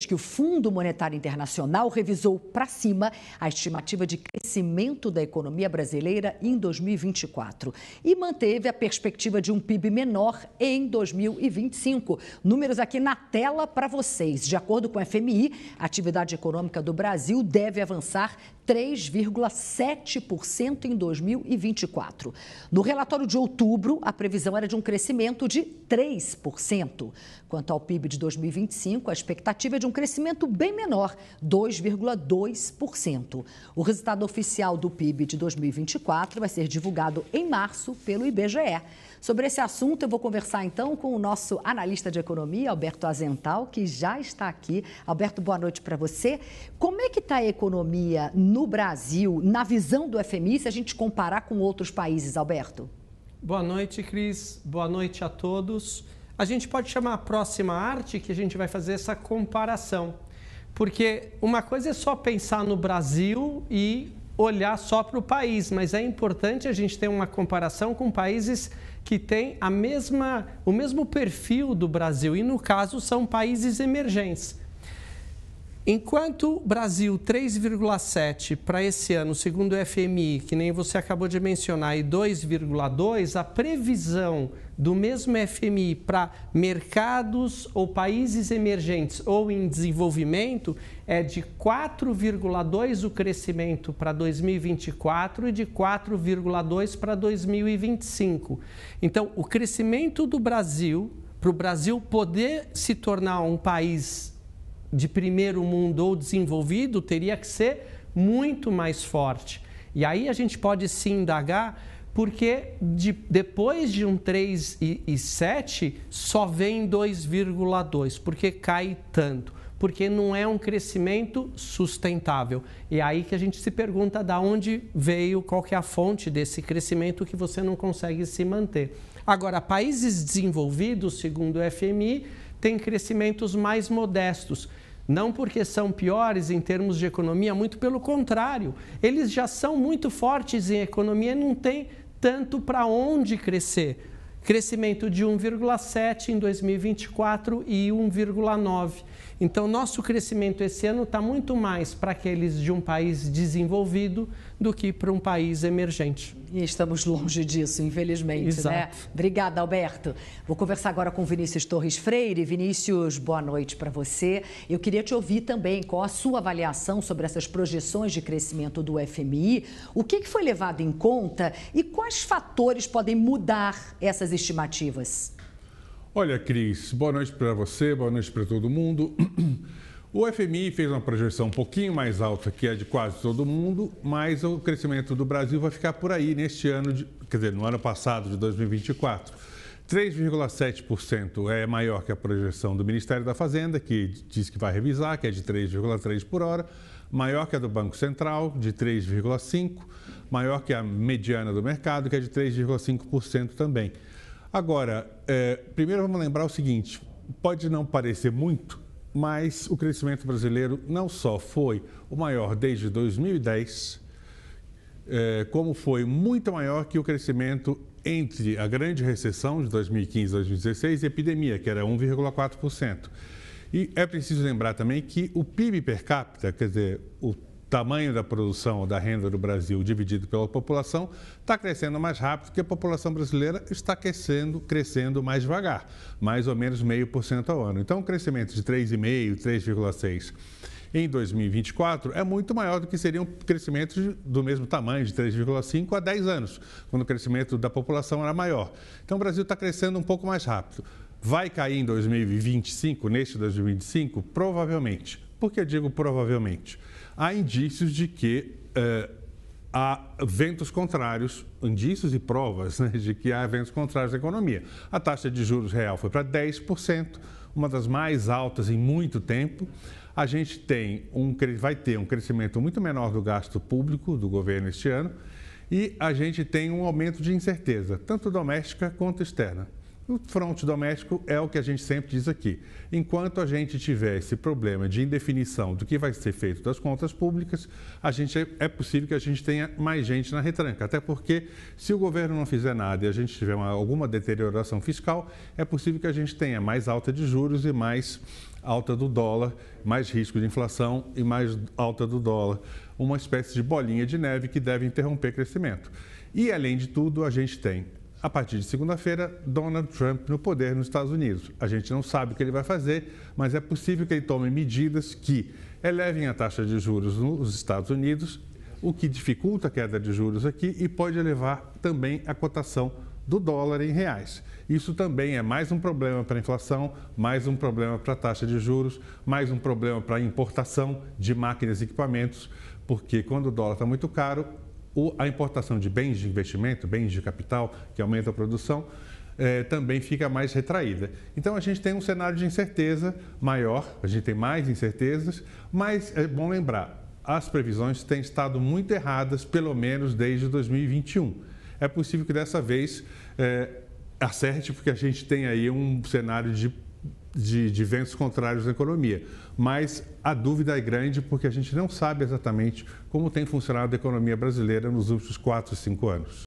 que o Fundo Monetário Internacional revisou para cima a estimativa de crescimento da economia brasileira em 2024 e manteve a perspectiva de um PIB menor em 2025. Números aqui na tela para vocês. De acordo com a FMI, a atividade econômica do Brasil deve avançar 3,7% em 2024. No relatório de outubro, a previsão era de um crescimento de 3%. Quanto ao PIB de 2025, a expectativa é de um crescimento bem menor, 2,2%. O resultado oficial do PIB de 2024 vai ser divulgado em março pelo IBGE. Sobre esse assunto, eu vou conversar então com o nosso analista de economia, Alberto Azental, que já está aqui. Alberto, boa noite para você. Como é que está a economia no Brasil, na visão do FMI, se a gente comparar com outros países, Alberto? Boa noite, Cris. Boa noite a todos. A gente pode chamar a próxima arte que a gente vai fazer essa comparação. Porque uma coisa é só pensar no Brasil e olhar só para o país, mas é importante a gente ter uma comparação com países que têm o mesmo perfil do Brasil, e no caso são países emergentes. Enquanto Brasil 3,7 para esse ano, segundo o FMI, que nem você acabou de mencionar, e 2,2, a previsão do mesmo FMI para mercados ou países emergentes ou em desenvolvimento é de 4,2 o crescimento para 2024 e de 4,2 para 2025. Então, o crescimento do Brasil, para o Brasil poder se tornar um país de primeiro mundo ou desenvolvido, teria que ser muito mais forte. E aí a gente pode se indagar porque depois de um 3,7 só vem 2,2, porque cai tanto, porque não é um crescimento sustentável. E é aí que a gente se pergunta de onde veio, qual que é a fonte desse crescimento que você não consegue se manter. Agora, países desenvolvidos, segundo o FMI, têm crescimentos mais modestos. Não porque são piores em termos de economia, muito pelo contrário. Eles já são muito fortes em economia e não têm tanto para onde crescer. Crescimento de 1,7 em 2024 e 1,9. Então, nosso crescimento esse ano está muito mais para aqueles de um país desenvolvido do que para um país emergente. E estamos longe disso, infelizmente, Exato. né? Obrigada, Alberto. Vou conversar agora com Vinícius Torres Freire. Vinícius, boa noite para você. Eu queria te ouvir também qual a sua avaliação sobre essas projeções de crescimento do FMI, o que foi levado em conta e quais fatores podem mudar essas estimativas? Olha, Cris, boa noite para você, boa noite para todo mundo. O FMI fez uma projeção um pouquinho mais alta que a de quase todo mundo, mas o crescimento do Brasil vai ficar por aí neste ano, no ano passado, de 2024. 3,7% é maior que a projeção do Ministério da Fazenda, que diz que vai revisar, que é de 3,3 por hora, maior que a do Banco Central, de 3,5%, maior que a mediana do mercado, que é de 3,5% também. Agora, primeiro vamos lembrar o seguinte, pode não parecer muito, mas o crescimento brasileiro não só foi o maior desde 2010, como foi muito maior que o crescimento entre a grande recessão de 2015 e 2016 e a epidemia, que era 1,4%. E é preciso lembrar também que o PIB per capita, quer dizer, o tamanho da produção ou da renda do Brasil dividido pela população, está crescendo mais rápido que a população brasileira está crescendo mais devagar, mais ou menos 0,5% ao ano. Então, um crescimento de 3,5%, 3,6% em 2024 é muito maior do que seriam crescimentos do mesmo tamanho, de 3,5% há 10 anos, quando o crescimento da população era maior. Então, o Brasil está crescendo um pouco mais rápido. Vai cair em 2025, neste 2025? Provavelmente. Por que eu digo provavelmente? Há indícios de que há ventos contrários, indícios e provas, né, de que há ventos contrários à economia. A taxa de juros real foi para 10%, uma das mais altas em muito tempo. A gente vai ter um crescimento muito menor do gasto público do governo este ano e a gente tem um aumento de incerteza, tanto doméstica quanto externa. O fronte doméstico é o que a gente sempre diz aqui. Enquanto a gente tiver esse problema de indefinição do que vai ser feito das contas públicas, é possível que a gente tenha mais gente na retranca. Até porque, se o governo não fizer nada e a gente tiver alguma deterioração fiscal, é possível que a gente tenha mais alta de juros e mais alta do dólar, mais risco de inflação e mais alta do dólar. Uma espécie de bolinha de neve que deve interromper crescimento. E, além de tudo, a gente tem, a partir de segunda-feira, Donald Trump no poder nos Estados Unidos. A gente não sabe o que ele vai fazer, mas é possível que ele tome medidas que elevem a taxa de juros nos Estados Unidos, o que dificulta a queda de juros aqui e pode elevar também a cotação do dólar em reais. Isso também é mais um problema para a inflação, mais um problema para a taxa de juros, mais um problema para a importação de máquinas e equipamentos, porque quando o dólar está muito caro, a importação de bens de investimento, bens de capital, que aumenta a produção, também fica mais retraída. Então, a gente tem um cenário de incerteza maior, a gente tem mais incertezas, mas é bom lembrar, as previsões têm estado muito erradas, pelo menos desde 2021. É possível que dessa vez acerte, porque a gente tem aí um cenário de ventos contrários na economia. Mas a dúvida é grande porque a gente não sabe exatamente como tem funcionado a economia brasileira nos últimos 4, 5 anos.